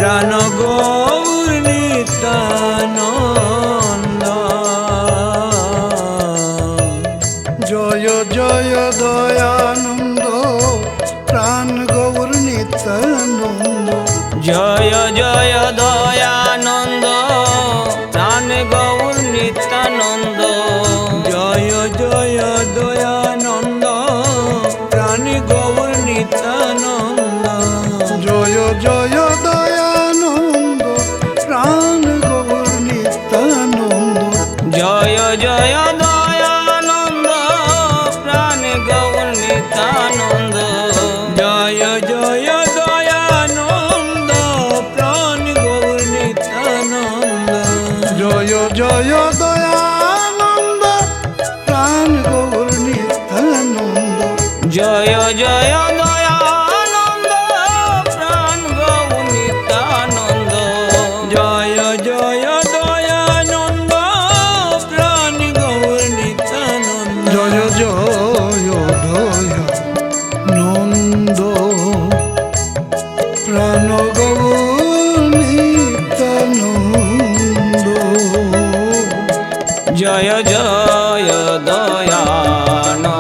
প্রাণ গৌর নিত্যানন্দ। জয় জয় দয়ানন্দ প্রাণ গৌর নিত্যানন্দ। জয় জয় দয়ানন্দ প্রাণ গৌর নিত্যানন্দ। জয় জয় দয়ানন্দ প্রাণ গৌর নিত্যানন্দ। জয় জয় দয়ানন্দ প্রাণ গৌর নিত্যানন্দ। জয় জয় দয়ানন্দ প্রাণ গৌর নিত্যানন্দ। জয় জয় দয়ানন্দ প্রাণ গৌর নিত্যানন্দ। জয় জয় দয়ানন্দ প্রাণ গৌর নিত্যানন্দ। জয় জয় দয়ানন্দ প্রাণ গৌর নিত্যানন্দ। জয় জয় দয়ানন্দ প্রাণ গৌর নিত্যানন্দ। জয় জয় দয়ানন্দ প্রাণ গৌর নিত্যানন্দ। জয় জয় দয়ানন্দ